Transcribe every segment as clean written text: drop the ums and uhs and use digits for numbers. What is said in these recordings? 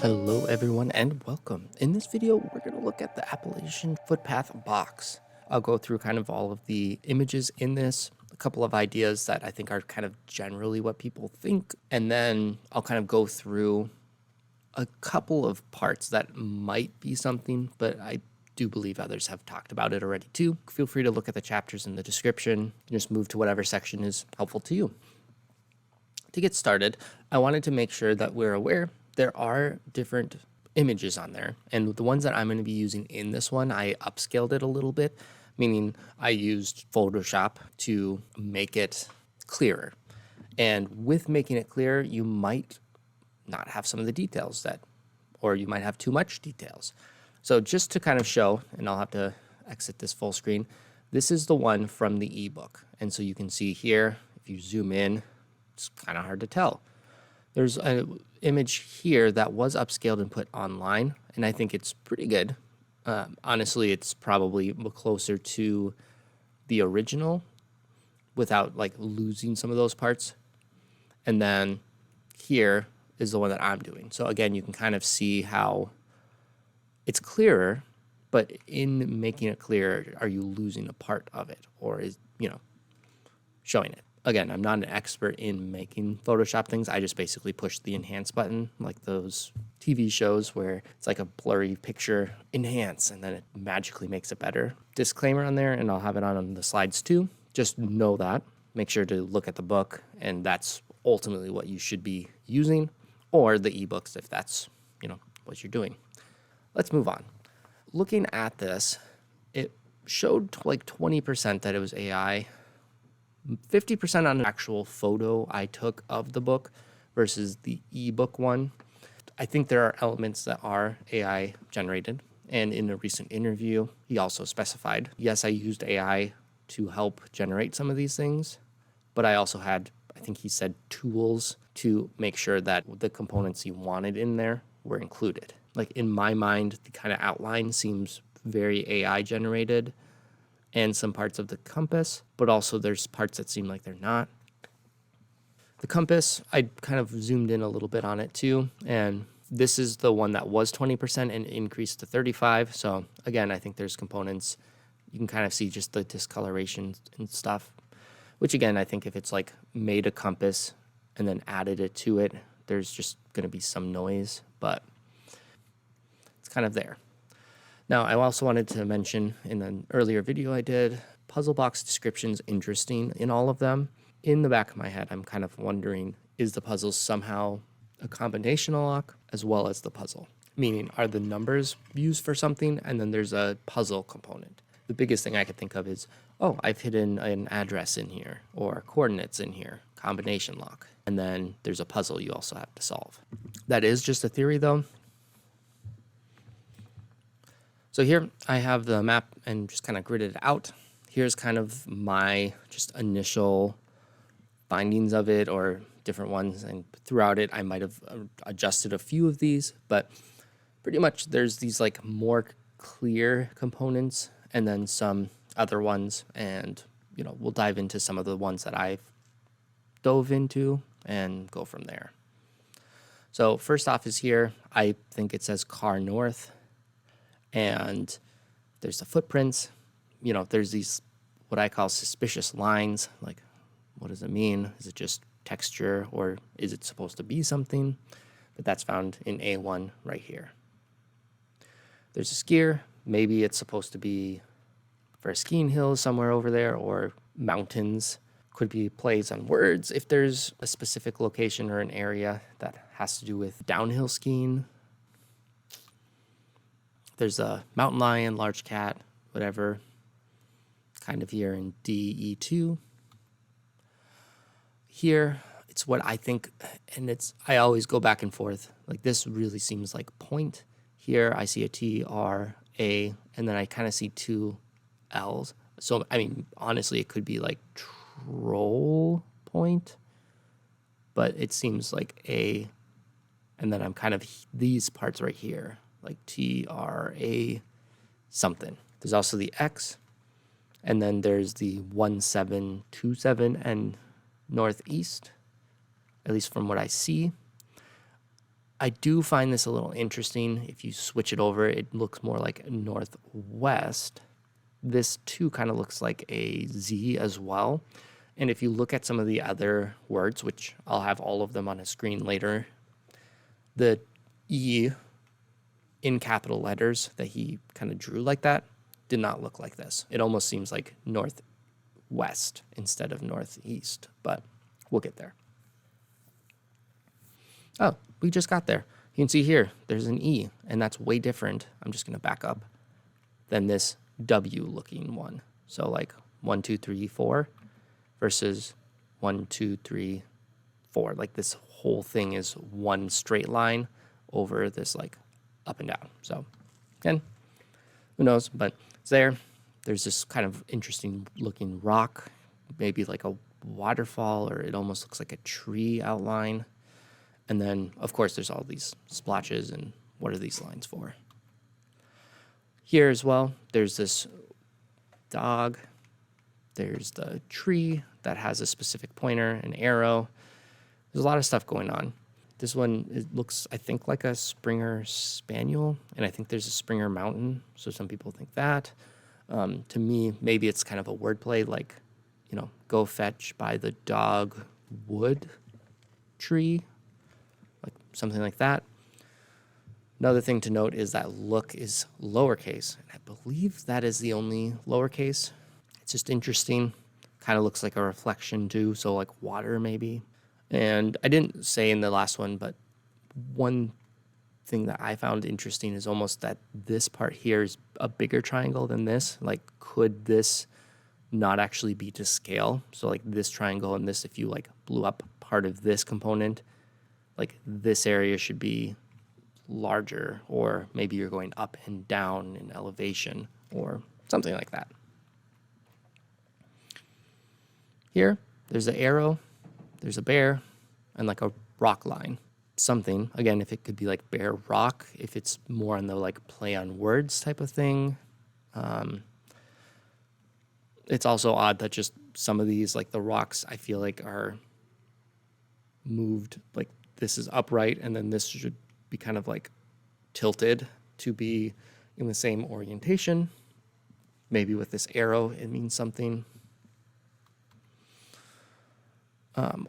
Hello everyone and welcome. In this video, we're going to look at the Appalachian Footpath Box. I'll go through kind of all of the images in this, a couple of ideas that I think are kind of generally what people think, and then I'll kind of go through a couple of parts that might be something, but I do believe others have talked about it already too. Feel free to look at the chapters in the description and just move to whatever section is helpful to you. To get started, I wanted to make sure that we're aware there are different images on there, and the ones that I'm going to be using in this one, I upscaled it a little bit, meaning I used Photoshop to make it clearer. And with making it clearer, you might not have some of the details or you might have too much details. So just to kind of show, and I'll have to exit this full screen, this is the one from the ebook. And so you can see here, if you zoom in, it's kind of hard to tell. There's an image here that was upscaled and put online, and I think it's pretty good. Honestly, it's probably closer to the original without like losing some of those parts. And then here is the one that I'm doing. So again, you can kind of see how it's clearer, but in making it clearer, are you losing a part of it, or is, showing it? Again, I'm not an expert in making Photoshop things. I just basically push the enhance button, like those TV shows where it's like a blurry picture, enhance, and then it magically makes it better. Disclaimer on there, and I'll have it on the slides too. Just know that. Make sure to look at the book, and that's ultimately what you should be using, or the ebooks if that's, what you're doing. Let's move on. Looking at this, it showed like 20% that it was AI. 50% on an actual photo I took of the book versus the ebook one. I think there are elements that are AI generated. And in a recent interview, he also specified, yes, I used AI to help generate some of these things, but I also had, I think he said, tools to make sure that the components he wanted in there were included. Like in my mind, the kind of outline seems very AI generated, and some parts of the compass, but also there's parts that seem like they're not. The compass, I kind of zoomed in a little bit on it too, and this is the one that was 20% and increased to 35. So again, I think there's components, you can kind of see just the discoloration and stuff, which again, I think if it's like made a compass and then added it to it, there's just going to be some noise, but it's kind of there. Now, I also wanted to mention in an earlier video I did, puzzle box descriptions interesting in all of them. In the back of my head, I'm kind of wondering, is the puzzle somehow a combinational lock as well as the puzzle? Meaning, are the numbers used for something and then there's a puzzle component? The biggest thing I could think of is, oh, I've hidden an address in here or coordinates in here, combination lock. And then there's a puzzle you also have to solve. That is just a theory though. So here I have the map and just kind of gridded out. Here's kind of my just initial findings of it or different ones. And throughout it, I might have adjusted a few of these, but pretty much there's these like more clear components and then some other ones. And, we'll dive into some of the ones that I've dove into and go from there. So first off is here, I think it says car north. And there's the footprints, there's these, what I call suspicious lines. Like, what does it mean? Is it just texture or is it supposed to be something? But that's found in A1 right here. There's a skier. Maybe it's supposed to be for a skiing hill somewhere over there or mountains. Could be plays on words if there's a specific location or an area that has to do with downhill skiing. There's a mountain lion, large cat, whatever, kind of here in DE2. Here, it's what I think, and I always go back and forth. Like this really seems like point. Here I see a T, R, A, and then I kind of see two L's. So, I mean, honestly, it could be like troll point, but it seems like A, and then I'm kind of these parts right here. Like TRA something. There's also the X, and then there's the 1727 and northeast, at least from what I see. I do find this a little interesting. If you switch it over, it looks more like northwest. This too kind of looks like a Z as well. And if you look at some of the other words, which I'll have all of them on a screen later, the E in capital letters that he kind of drew like that did not look like this. It almost seems like northwest instead of northeast, but we'll get there. Oh, we just got there. You can see here, there's an E, and that's way different. I'm just going to back up than this W looking one. So like 1, 2, 3, 4 versus 1, 2, 3, 4. Like this whole thing is one straight line over this like up and down. So again, who knows, but it's there. There's this kind of interesting looking rock, maybe like a waterfall, or it almost looks like a tree outline. And then, of course, there's all these splotches, and what are these lines for? Here as well, there's this dog. There's the tree that has a specific pointer, an arrow. There's a lot of stuff going on. This one, it looks, I think, like a Springer Spaniel, and I think there's a Springer Mountain, so some people think that. To me, maybe it's kind of a wordplay, like, you know, go fetch by the dog wood tree, like something like that. Another thing to note is that look is lowercase. I believe that is the only lowercase. It's just interesting. Kind of looks like a reflection too, so like water maybe. And I didn't say in the last one, but one thing that I found interesting is almost that this part here is a bigger triangle than this. Like, could this not actually be to scale? So like this triangle and this, if you like blew up part of this component, like this area should be larger, or maybe you're going up and down in elevation or something like that. Here, there's an arrow, there's a bear, and like a rock line. Something, again, if it could be like bear rock, if it's more on the like play on words type of thing. It's also odd that just some of these, like the rocks, I feel like are moved, like this is upright and then this should be kind of like tilted to be in the same orientation. Maybe with this arrow, it means something.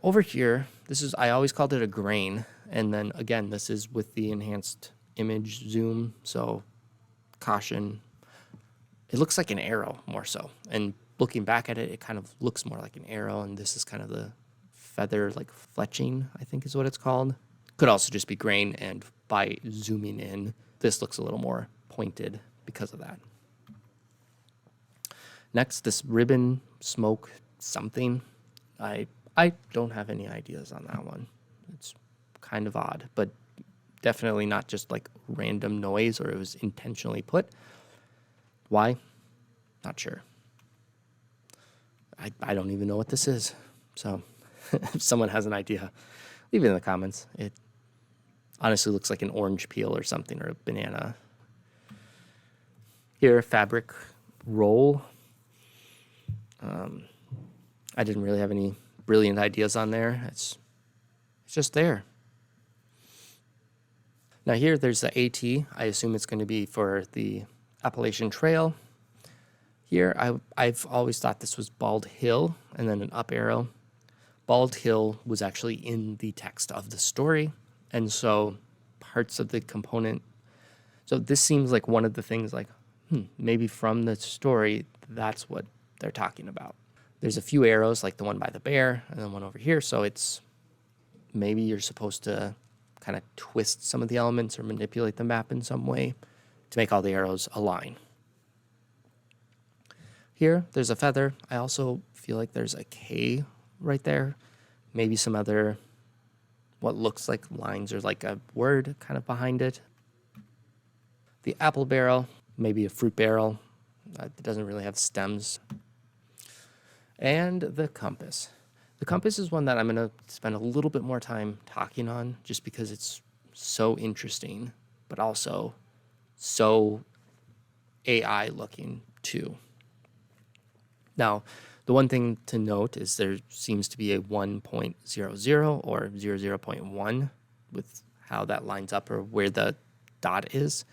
Over here, I always called it a grain. And then again, this is with the enhanced image zoom. So caution, it looks like an arrow more so. And looking back at it, it kind of looks more like an arrow. And this is kind of the feather, like fletching, I think is what it's called. Could also just be grain. And by zooming in, this looks a little more pointed because of that. Next, this ribbon, smoke, something. I don't have any ideas on that one. It's kind of odd, but definitely not just like random noise or it was intentionally put. Why? Not sure. I don't even know what this is. So if someone has an idea, leave it in the comments. It honestly looks like an orange peel or something, or a banana. Here, fabric roll. I didn't really have any brilliant ideas on there. It's just there. Now here, there's the AT. I assume it's going to be for the Appalachian Trail. Here, I've always thought this was Bald Hill, and then an up arrow. Bald Hill was actually in the text of the story, and so parts of the component. So this seems like one of the things like, maybe from the story, that's what they're talking about. There's a few arrows, like the one by the bear, and then one over here, so it's maybe you're supposed to kind of twist some of the elements or manipulate the map in some way to make all the arrows align. Here, there's a feather. I also feel like there's a K right there. Maybe some other, what looks like lines or like a word kind of behind it. The apple barrel, maybe a fruit barrel. It doesn't really have stems. And the compass. The compass is one that I'm going to spend a little bit more time talking on just because it's so interesting, but also so AI looking too. Now, the one thing to note is there seems to be a 1.00 or 00.1 with how that lines up or where the dot is.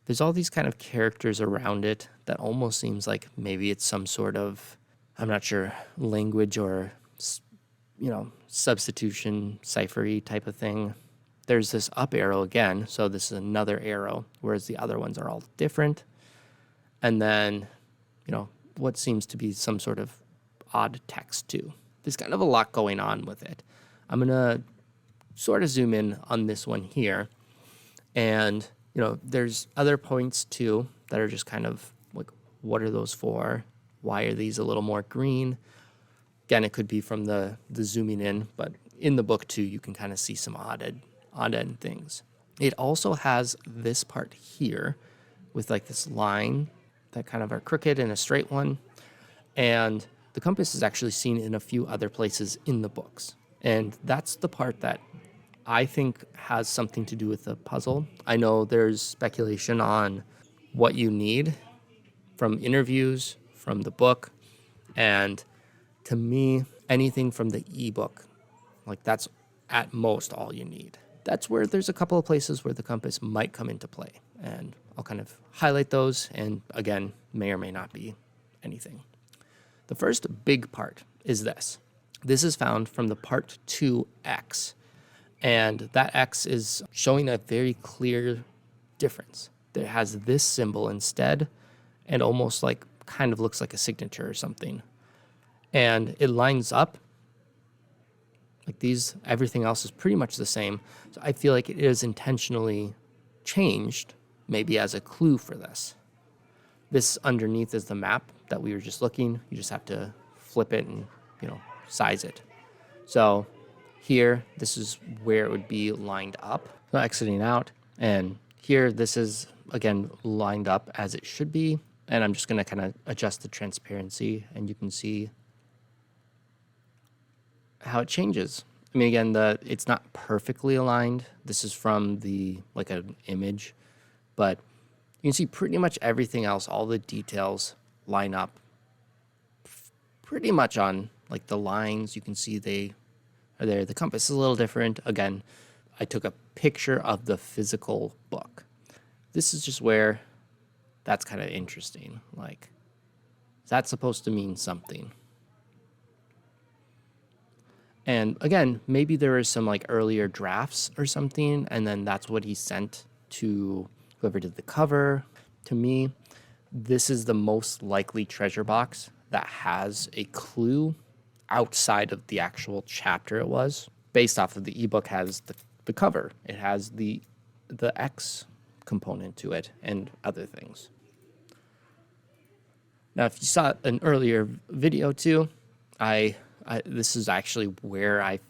There's all these kind of characters around it that almost seems like maybe it's some sort of, I'm not sure, language or, substitution, cipher-y type of thing. There's this up arrow again, so this is another arrow, whereas the other ones are all different. And then, what seems to be some sort of odd text too. There's kind of a lot going on with it. I'm going to sort of zoom in on this one here. And, there's other points too that are just kind of like, what are those for? Why are these a little more green? Again, it could be from the zooming in, but in the book too, you can kind of see some odd end things. It also has this part here with like this line that kind of are crooked and a straight one. And the compass is actually seen in a few other places in the books. And that's the part that I think has something to do with the puzzle. I know there's speculation on what you need from interviews, from the book, and to me, anything from the ebook, like that's at most all you need. That's where there's a couple of places where the compass might come into play, and I'll kind of highlight those, and again, may or may not be anything. The first big part is this. This is found from the part 2X, and that X is showing a very clear difference. It has this symbol instead, and almost like kind of looks like a signature or something. And it lines up like these. Everything else is pretty much the same. So I feel like it is intentionally changed, maybe as a clue for this. This underneath is the map that we were just looking. You just have to flip it and, size it. So here, this is where it would be lined up. So exiting out, and here, this is, again, lined up as it should be. And I'm just going to kind of adjust the transparency, and you can see how it changes. I mean, again, it's not perfectly aligned. This is from like an image, but you can see pretty much everything else, all the details line up pretty much on like the lines. You can see they are there. The compass is a little different. Again, I took a picture of the physical book. This is just where that's kind of interesting. Like, is that supposed to mean something? And again, maybe there is some like earlier drafts or something, and then that's what he sent to whoever did the cover. To me, this is the most likely treasure box that has a clue outside of the actual chapter it was. Based off of the ebook has the cover. It has the X component to it and other things. Now, if you saw an earlier video too, this is actually where I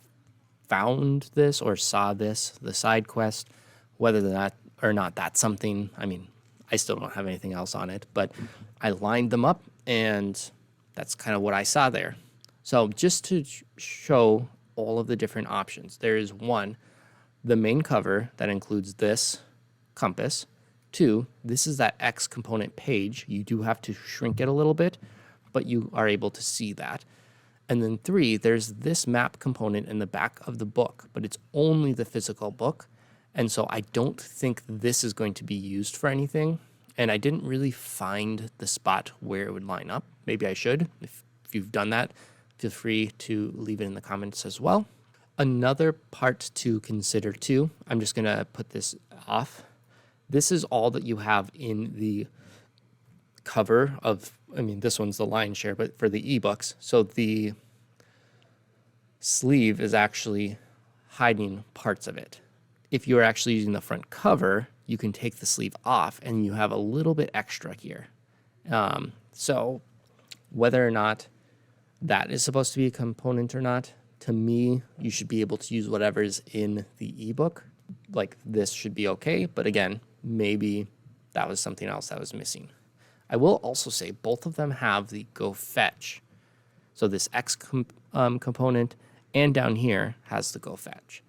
found this or saw this, the side quest. Whether that or not that's something, I mean, I still don't have anything else on it, but I lined them up, and that's kind of what I saw there. So just to show all of the different options, there is one, the main cover that includes this compass. Two, this is that X component page. You do have to shrink it a little bit, but you are able to see that. And then three, there's this map component in the back of the book, but it's only the physical book. And so I don't think this is going to be used for anything. And I didn't really find the spot where it would line up. Maybe I should. If you've done that, feel free to leave it in the comments as well. Another part to consider too, I'm just going to put this off. This is all that you have in the cover of, I mean, this one's the lion's share, but for the ebooks. So the sleeve is actually hiding parts of it. If you're actually using the front cover, you can take the sleeve off and you have a little bit extra here. So whether or not that is supposed to be a component or not, to me, you should be able to use whatever's in the ebook. Like this should be okay, but again, maybe that was something else that was missing. I will also say both of them have the go fetch. So this X component and down here has the go fetch.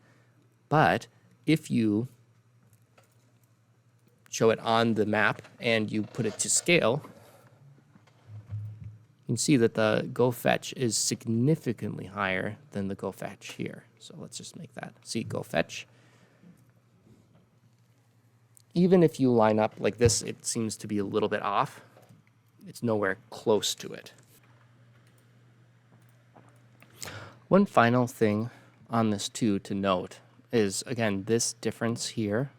But if you show it on the map and you put it to scale, you can see that the go fetch is significantly higher than the go fetch here. So let's just make that. See, go fetch. even if you line up like this, it seems to be a little bit off. It's nowhere close to it. One final thing on this too to note is, again, this difference here,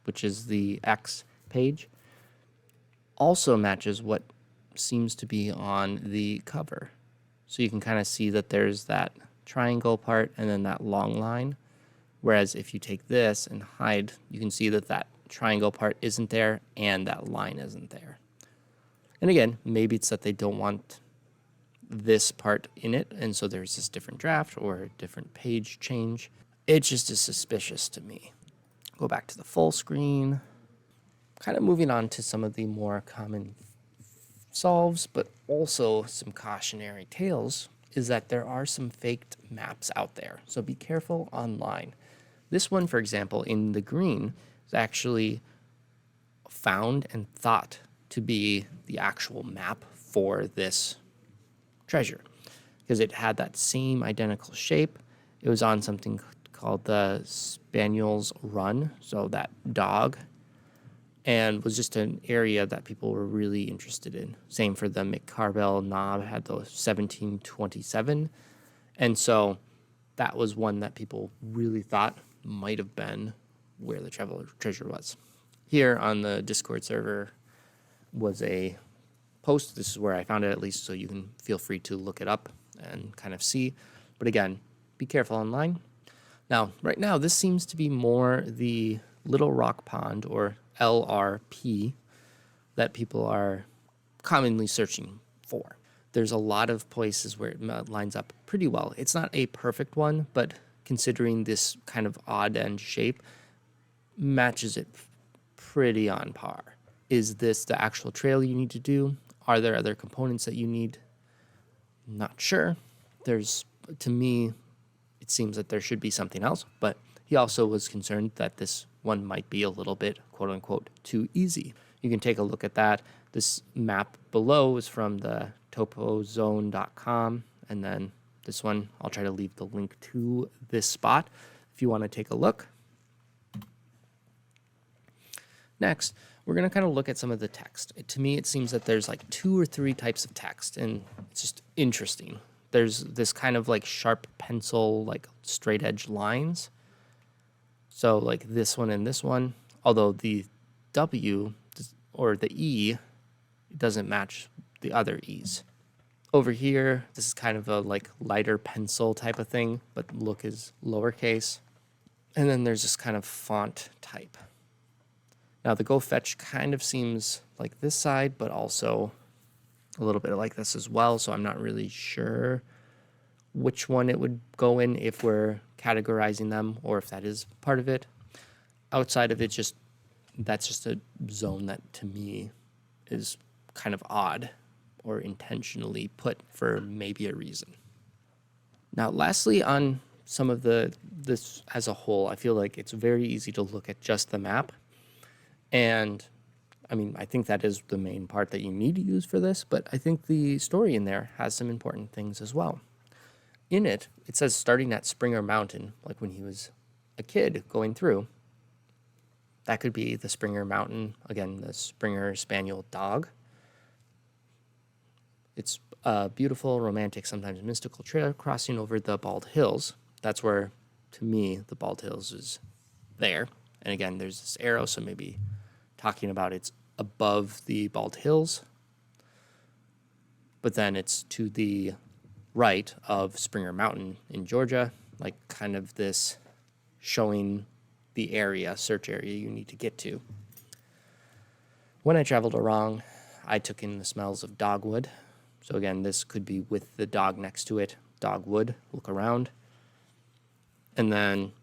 which is the X page, also matches what seems to be on the cover. So you can kind of see that there's that triangle part and then that long line. Whereas if you take this and hide, you can see that that triangle part isn't there and that line isn't there. And again, maybe it's that they don't want this part in it, and so there's this different draft or a different page change. It just is suspicious to me. Go back to the full screen. Kind of moving on to some of the more common solves, but also some cautionary tales, is that there are some faked maps out there. So be careful online. This one, for example, in the green, is actually found and thought to be the actual map for this treasure, because it had that same identical shape. It was on something called the Spaniel's Run, so that dog, and was just an area that people were really interested in. Same for the McCarbell Knob, had the 1727, and so that was one that people really thought might have been where the treasure was. Here on the Discord server was a post. This is where I found it, at least, so you can feel free to look it up and kind of see. But again, be careful online. Now, right now, this seems to be more the Little Rock Pond, or LRP, that people are commonly searching for. There's a lot of places where it lines up pretty well. It's not a perfect one, but considering this kind of odd end shape, matches it pretty on par. Is this the actual trail you need to do? Are there other components that you need? Not sure. To me, it seems that there should be something else, but he also was concerned that this one might be a little bit, quote unquote, too easy. You can take a look at that. This map below is from the topozone.com, and then this one, I'll try to leave the link to this spot if you want to take a look. Next, we're going to kind of look at some of the text. To me, it seems that there's like 2 or 3 types of text, and it's just interesting. There's this kind of like sharp pencil, like straight edge lines. So like this one and this one, although the W or the E doesn't match the other E's. Over here, this is kind of a like lighter pencil type of thing, but look is lowercase. And then there's this kind of font type. Now the go fetch kind of seems like this side, but also a little bit like this as well. So I'm not really sure which one it would go in if we're categorizing them, or if that is part of it. Outside of it, that's just a zone that to me is kind of odd or intentionally put for maybe a reason. Now, lastly, on some of this as a whole, I feel like it's very easy to look at just the map. And I mean, I think that is the main part that you need to use for this, but I think the story in there has some important things as well. In it, it says starting at Springer Mountain, like when he was a kid going through. That could be the Springer Mountain, again, the Springer Spaniel dog. It's a beautiful, romantic, sometimes mystical trail crossing over the Bald Hills. That's where, to me, the Bald Hills is there. And again, there's this arrow, so maybe talking about it's above the Bald Hills. But then it's to the right of Springer Mountain in Georgia, like kind of this showing the area, search area you need to get to. When I traveled along, I took in the smells of dogwood. So again, this could be with the dog next to it, dogwood, look around. And then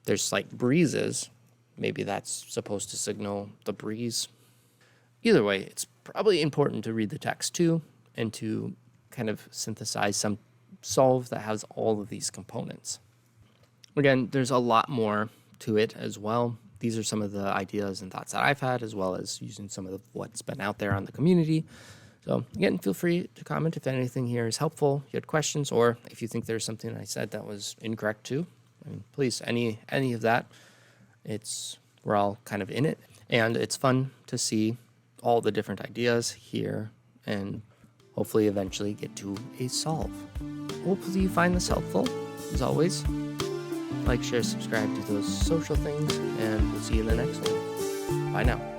there's slight breezes. Maybe that's supposed to signal the breeze. Either way, it's probably important to read the text too, and to kind of synthesize some solve that has all of these components. Again, there's a lot more to it as well. These are some of the ideas and thoughts that I've had, as well as using some of what's been out there on the community. So again, feel free to comment if anything here is helpful, if you had questions, or if you think there's something I said that was incorrect too. I mean, please, any of that. We're all kind of in it. And it's fun to see all the different ideas here and hopefully eventually get to a solve. Hopefully you find this helpful. As always, like, share, subscribe, do those social things, and we'll see you in the next one. Bye now.